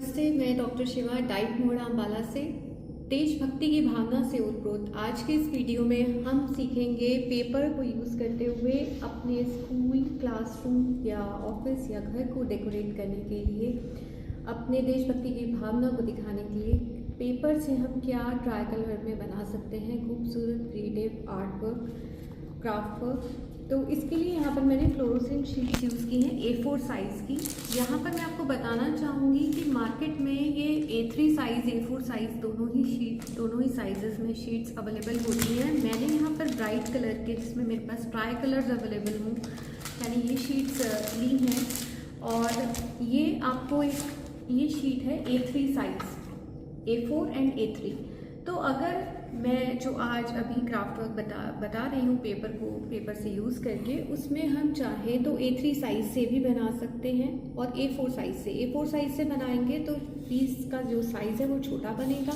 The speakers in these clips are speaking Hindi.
नमस्ते, मैं डॉक्टर शिवा डाइट मोड़ा अम्बाला से। देशभक्ति की भावना से ओतप्रोत आज के इस वीडियो में हम सीखेंगे पेपर को यूज़ करते हुए अपने स्कूल, क्लासरूम या ऑफिस या घर को डेकोरेट करने के लिए, अपने देशभक्ति की भावना को दिखाने के लिए पेपर से हम क्या ट्राई कलर में बना सकते हैं खूबसूरत creative art work, craft work. तो इसके लिए यहाँ पर मैंने फ्लोरोसेंट शीट्स यूज़ की हैं A4 साइज़ की। यहाँ पर मैं आपको बताना चाहूँगी कि मार्केट में ये A3 साइज़, A4 साइज़ दोनों ही साइजेस में शीट्स अवेलेबल होती हैं। मैंने यहाँ पर ब्राइट कलर के, जिसमें मेरे पास ट्राई कलर्स अवेलेबल हों, यानी ये शीट्स ली हैं। और ये आपको ये शीट है A3 size, A4 and A3। तो अगर मैं जो आज अभी क्राफ्ट वर्क बता रही हूँ पेपर से यूज़ करके, उसमें हम चाहे तो A3 साइज़ से भी बना सकते हैं और A4 साइज़ से बनाएंगे तो पीस का जो साइज़ है वो छोटा बनेगा,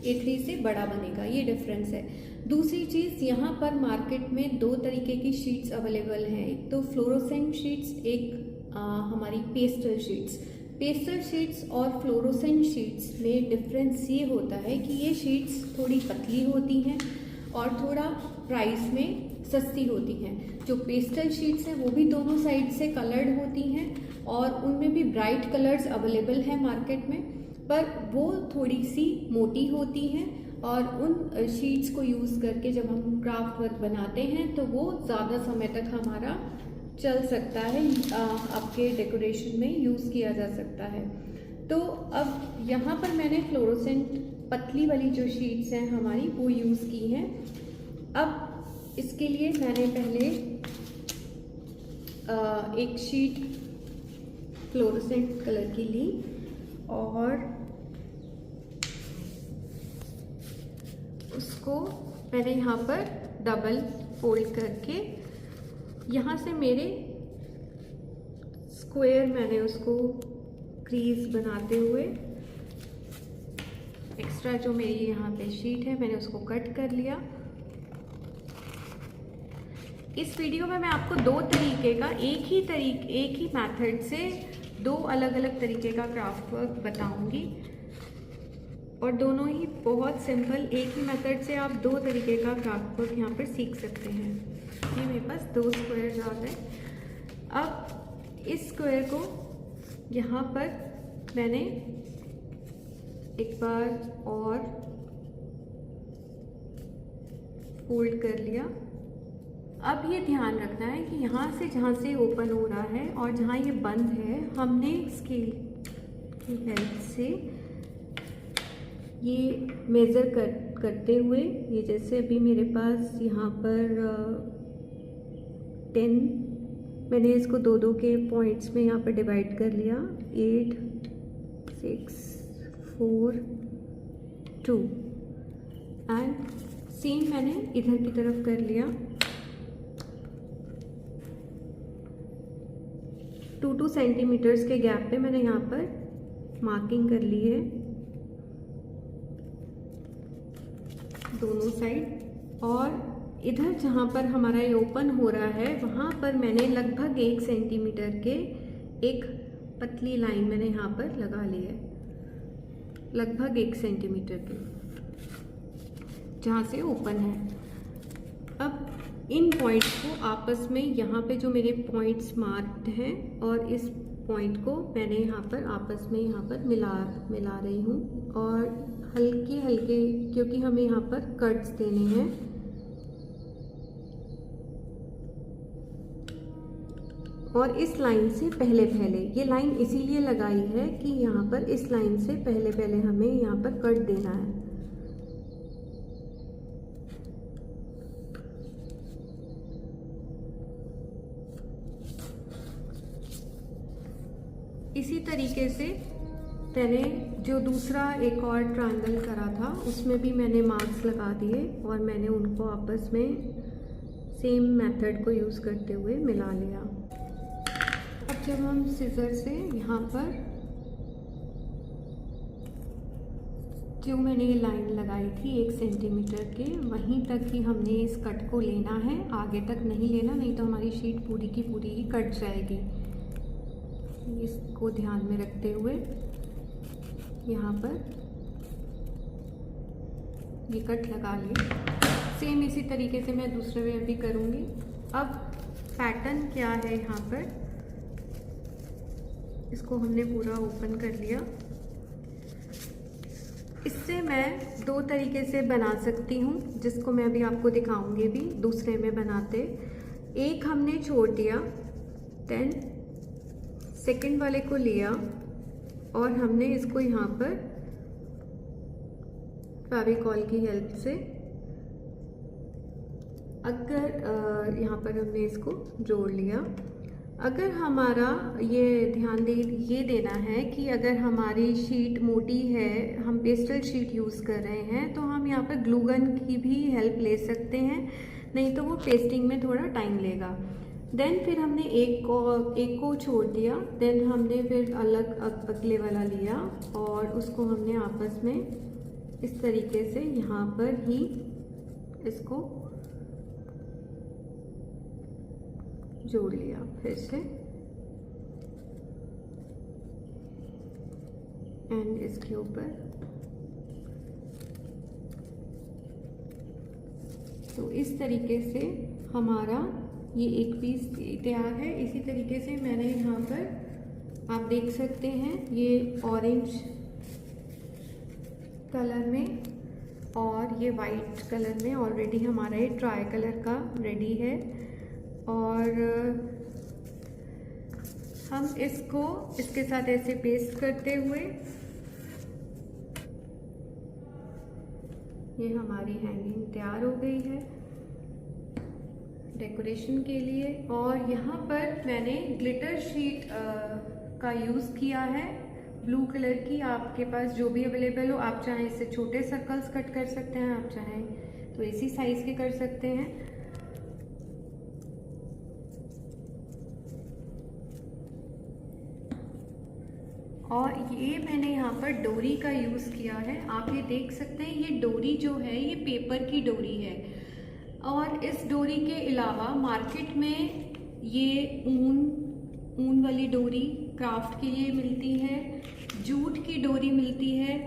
A3 से बड़ा बनेगा, ये डिफरेंस है। दूसरी चीज़, यहाँ पर मार्केट में दो तरीके की शीट्स अवेलेबल हैं। एक तो फ्लोरोसेंट शीट्स, एक हमारी पेस्टल शीट्स और फ्लोरोसेंट शीट्स में डिफरेंस ये होता है कि ये शीट्स थोड़ी पतली होती हैं और थोड़ा प्राइस में सस्ती होती हैं। जो पेस्टल शीट्स हैं वो भी दोनों साइड से कलर्ड होती हैं और उनमें भी ब्राइट कलर्स अवेलेबल हैं मार्केट में, पर वो थोड़ी सी मोटी होती हैं और उन शीट्स को यूज़ करके जब हम क्राफ्ट वर्क बनाते हैं तो वो ज़्यादा समय तक हमारा चल सकता है, आपके डेकोरेशन में यूज़ किया जा सकता है। तो अब यहाँ पर मैंने फ्लोरोसेंट पतली वाली जो शीट्स हैं हमारी वो यूज़ की हैं। अब इसके लिए मैंने पहले एक शीट फ्लोरोसेंट कलर की ली और उसको मैंने यहाँ पर डबल फोल्ड करके, यहाँ से मेरे स्क्वायर मैंने उसको क्रीज बनाते हुए एक्स्ट्रा जो मेरी यहाँ पे शीट है मैंने उसको कट कर लिया। इस वीडियो में मैं आपको दो तरीके का एक ही मेथड से दो अलग अलग तरीके का क्राफ्ट वर्क बताऊंगी और दोनों ही बहुत सिंपल, एक ही मेथड से आप दो तरीके का क्राफ्ट वर्क यहाँ पर सीख सकते हैं। ये मेरे पास दो स्क्वायर आ गए। अब इस स्क्वायर को यहाँ पर मैंने एक बार और फोल्ड कर लिया। अब ये ध्यान रखना है कि यहाँ से जहाँ से ओपन हो रहा है और जहाँ ये बंद है, हमने स्केल की हेल्प से ये मेज़र करते हुए, ये जैसे अभी मेरे पास यहाँ पर 10, मैंने इसको दो के पॉइंट्स में यहाँ पर डिवाइड कर लिया, 8, 6, 4, 2 एंड सेम मैंने इधर की तरफ कर लिया। 2 सेंटीमीटर्स के गैप पे मैंने यहाँ पर मार्किंग कर ली है दोनों साइड, और इधर जहाँ पर हमारा ये ओपन हो रहा है वहाँ पर मैंने लगभग 1 सेंटीमीटर के एक पतली लाइन मैंने यहाँ पर लगा ली है, लगभग 1 सेंटीमीटर के जहाँ से ओपन है। अब इन पॉइंट्स को आपस में, यहाँ पे जो मेरे पॉइंट्स मार्क्ड हैं और इस पॉइंट को मैंने यहाँ पर आपस में यहाँ पर मिला रही हूँ और हल्के हल्के, क्योंकि हमें यहाँ पर कट्स देने हैं, और इस लाइन से पहले ये लाइन इसीलिए लगाई है कि यहाँ पर इस लाइन से पहले हमें यहाँ पर कट देना है। इसी तरीके से मैंने जो दूसरा एक और ट्रायंगल करा था उसमें भी मैंने मार्क्स लगा दिए और मैंने उनको आपस में सेम मेथड को यूज़ करते हुए मिला लिया। अब जब हम सीजर से यहाँ पर जो मैंने ये लाइन लगाई थी 1 सेंटीमीटर के, वहीं तक ही हमने इस कट को लेना है, आगे तक नहीं लेना, नहीं तो हमारी शीट पूरी की पूरी ही कट जाएगी। इसको ध्यान में रखते हुए यहाँ पर ये कट लगा लिए। सेम इसी तरीके से मैं दूसरे में भी करूँगी। अब पैटर्न क्या है, यहाँ पर इसको हमने पूरा ओपन कर लिया। इससे मैं दो तरीके से बना सकती हूँ, जिसको मैं अभी आपको दिखाऊंगी भी दूसरे में बनाते। एक हमने छोड़ दिया, देन सेकंड वाले को लिया और हमने इसको यहाँ पर फेविकॉल की हेल्प से अगर यहाँ पर हमने इसको जोड़ लिया। अगर हमारा ये देना है कि अगर हमारी शीट मोटी है, हम पेस्टल शीट यूज़ कर रहे हैं, तो हम यहाँ पर ग्लू गन की भी हेल्प ले सकते हैं, नहीं तो वो पेस्टिंग में थोड़ा टाइम लेगा। देन फिर हमने एक को छोड़ दिया, देन हमने फिर अलग अगले वाला लिया और उसको हमने आपस में इस तरीके से यहाँ पर ही इसको जोड़ लिया फिर से, एंड इसके ऊपर। तो इस तरीके से हमारा ये एक पीस तैयार है। इसी तरीके से मैंने यहाँ पर आप देख सकते हैं ये ऑरेंज कलर में और ये वाइट कलर में ऑलरेडी हमारा ये ट्राई कलर का रेडी है। और हम इसको इसके साथ ऐसे पेस्ट करते हुए ये हमारी हैंगिंग तैयार हो गई है डेकोरेशन के लिए। और यहाँ पर मैंने ग्लिटर शीट का यूज़ किया है, ब्लू कलर की। आपके पास जो भी अवेलेबल हो, आप चाहें इससे छोटे सर्कल्स कट कर सकते हैं, आप चाहें तो इसी साइज़ के कर सकते हैं। और ये मैंने यहाँ पर डोरी का यूज़ किया है। आप ये देख सकते हैं, ये डोरी जो है ये पेपर की डोरी है। और इस डोरी के अलावा मार्केट में ये ऊन वाली डोरी क्राफ्ट के लिए मिलती है, जूट की डोरी मिलती है,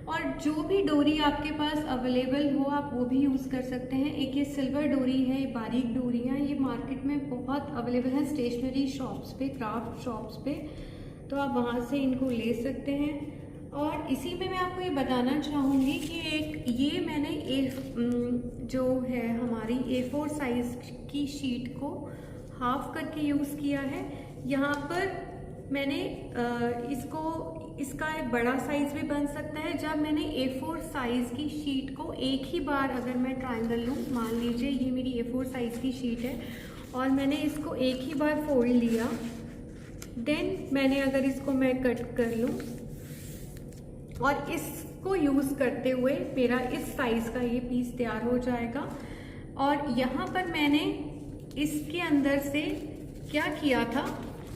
और जो भी डोरी आपके पास अवेलेबल हो आप वो भी यूज़ कर सकते हैं। एक ये सिल्वर डोरी है, बारीक डोरियाँ ये मार्केट में बहुत अवेलेबल है स्टेशनरी शॉप्स पे, क्राफ्ट शॉप्स पे, तो आप वहाँ से इनको ले सकते हैं। और इसी में मैं आपको ये बताना चाहूँगी कि ये मैंने जो है हमारी A4 साइज़ की शीट को हाफ करके यूज़ किया है। यहाँ पर मैंने इसका एक बड़ा साइज़ भी बन सकता है। जब मैंने A4 साइज़ की शीट को एक ही बार, अगर मैं ट्रायंगल लूँ, मान लीजिए ये मेरी A4 साइज़ की शीट है और मैंने इसको एक ही बार फोल्ड लिया, देन मैंने अगर इसको मैं कट कर लूँ और इसको यूज़ करते हुए मेरा इस साइज़ का ये पीस तैयार हो जाएगा। और यहाँ पर मैंने इसके अंदर से क्या किया था,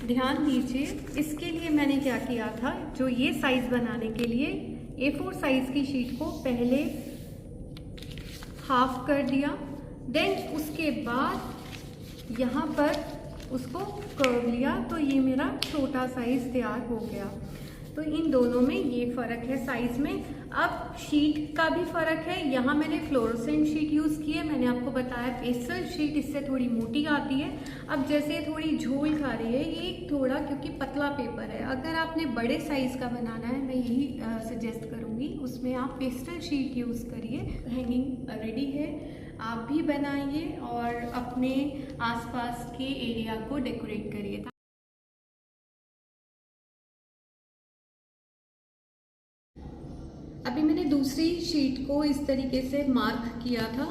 ध्यान दीजिए, इसके लिए मैंने क्या किया था, जो ये साइज़ बनाने के लिए A4 साइज़ की शीट को पहले हाफ कर दिया, देन उसके बाद यहाँ पर उसको कर्व लिया, तो ये मेरा छोटा साइज़ तैयार हो गया। तो इन दोनों में ये फ़र्क है साइज़ में। अब शीट का भी फ़र्क है। यहाँ मैंने फ्लोरोसेंट शीट यूज़ की है, मैंने आपको बताया पेस्टल शीट इससे थोड़ी मोटी आती है। अब जैसे थोड़ी झोल खा रही है ये थोड़ा, क्योंकि पतला पेपर है। अगर आपने बड़े साइज़ का बनाना है, मैं यही सजेस्ट करूँगी, उसमें आप पेस्टल शीट यूज़ करिए। हैंगिंग रेडी है, आप भी बनाइए और अपने आसपास के एरिया को डेकोरेट करिए। अभी मैंने दूसरी शीट को इस तरीके से मार्क किया था।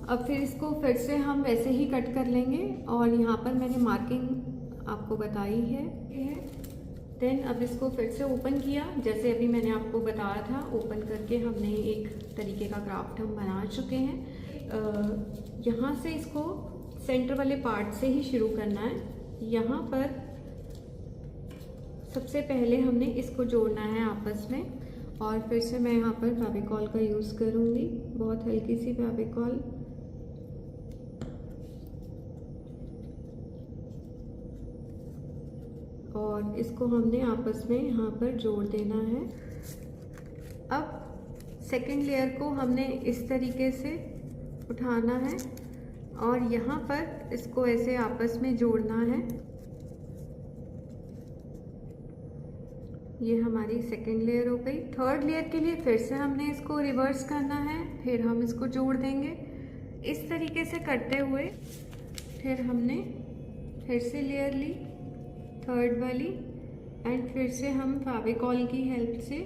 अब फिर इसको फिर से हम वैसे ही कट कर लेंगे और यहाँ पर मैंने मार्किंग आपको बताई है। देन अब इसको फिर से ओपन किया, जैसे अभी मैंने आपको बताया था, ओपन करके हमने एक तरीके का क्राफ्ट हम बना चुके हैं। यहाँ से इसको सेंटर वाले पार्ट से ही शुरू करना है। यहाँ पर सबसे पहले हमने इसको जोड़ना है आपस में, और फिर से मैं यहाँ पर फेविकॉल का यूज़ करूँगी, बहुत हल्की सी फेविकॉल। और इसको हमने आपस में यहाँ पर जोड़ देना है। अब सेकंड लेयर को हमने इस तरीके से उठाना है और यहाँ पर इसको ऐसे आपस में जोड़ना है। ये हमारी सेकंड लेयर हो गई। थर्ड लेयर के लिए फिर से हमने इसको रिवर्स करना है, फिर हम इसको जोड़ देंगे। इस तरीके से करते हुए फिर हमने फिर से लेयर ली थर्ड वाली एंड फिर से हम फेविकॉल की हेल्प से,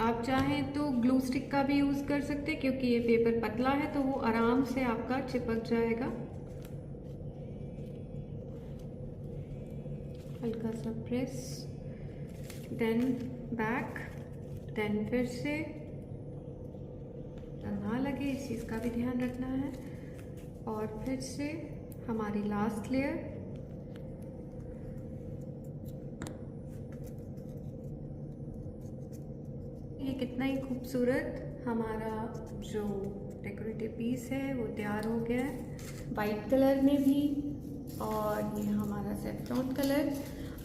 आप चाहें तो ग्लू स्टिक का भी यूज़ कर सकते हैं क्योंकि ये पेपर पतला है तो वो आराम से आपका चिपक जाएगा। हल्का सा प्रेस, देन बैक, देन फिर से ना लगे इस चीज़ का भी ध्यान रखना है। और फिर से हमारी लास्ट लेयर, ये कितना ही खूबसूरत हमारा जो डेकोरेटिव पीस है वो तैयार हो गया है, वाइट कलर में भी और ये हमारा सेफ्रॉन कलर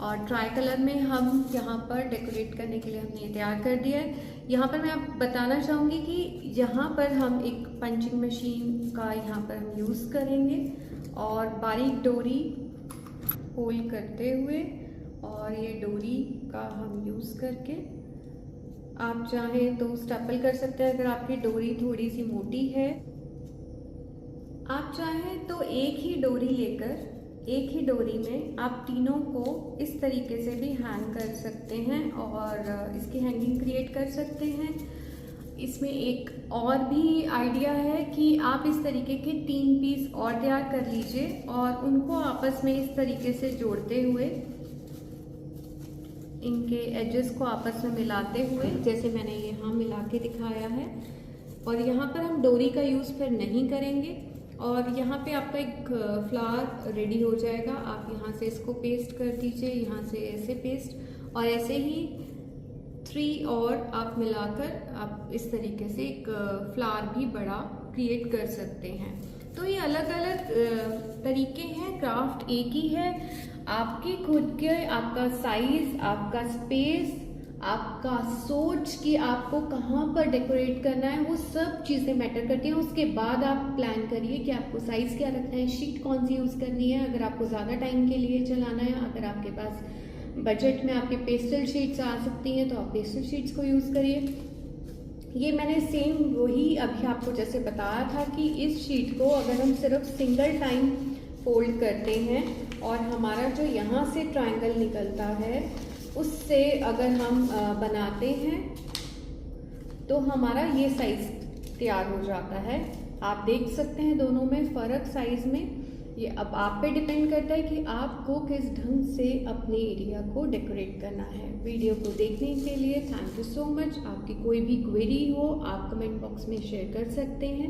और ट्राई कलर में हम यहाँ पर डेकोरेट करने के लिए हमने ये तैयार कर दिया है। यहाँ पर मैं आप बताना चाहूँगी कि यहाँ पर हम एक पंचिंग मशीन का यहाँ पर हम यूज़ करेंगे और बारीक डोरी होल्ड करते हुए और ये डोरी का हम यूज़ करके, आप चाहें तो स्टेपल कर सकते हैं अगर आपकी डोरी थोड़ी सी मोटी है। आप चाहें तो एक ही डोरी लेकर एक ही डोरी में आप तीनों को इस तरीके से भी हैंग कर सकते हैं और इसकी हैंगिंग क्रिएट कर सकते हैं। इसमें एक और भी आइडिया है कि आप इस तरीके के 3 पीस और तैयार कर लीजिए और उनको आपस में इस तरीके से जोड़ते हुए, इनके एजेस को आपस में मिलाते हुए, जैसे मैंने यहाँ मिला के दिखाया है। और यहाँ पर हम डोरी का यूज़ फिर नहीं करेंगे और यहाँ पे आपका एक फ्लावर रेडी हो जाएगा। आप यहाँ से इसको पेस्ट कर दीजिए, यहाँ से ऐसे पेस्ट और ऐसे ही 3 और आप मिलाकर आप इस तरीके से एक फ्लावर भी बड़ा क्रिएट कर सकते हैं। तो ये अलग अलग तरीके हैं, क्राफ्ट एक ही है। आपके खुद के, आपका साइज, आपका स्पेस, आपका सोच कि आपको कहाँ पर डेकोरेट करना है, वो सब चीज़ें मैटर करती हैं। उसके बाद आप प्लान करिए कि आपको साइज़ क्या रखना है, शीट कौन सी यूज़ करनी है। अगर आपको ज़्यादा टाइम के लिए चलाना है, अगर आपके पास बजट में आपके पेस्टल शीट्स आ सकती हैं तो आप पेस्टल शीट्स को यूज़ करिए। ये मैंने सेम वही अभी आपको जैसे बताया था कि इस शीट को अगर हम सिर्फ सिंगल टाइम फोल्ड करते हैं और हमारा जो यहाँ से ट्रायंगल निकलता है उससे अगर हम बनाते हैं तो हमारा ये साइज तैयार हो जाता है। आप देख सकते हैं दोनों में फ़र्क साइज में। ये अब आप पे डिपेंड करता है कि आपको किस ढंग से अपने एरिया को डेकोरेट करना है। वीडियो को देखने के लिए थैंक यू सो मच। आपकी कोई भी क्वेरी हो आप कमेंट बॉक्स में शेयर कर सकते हैं।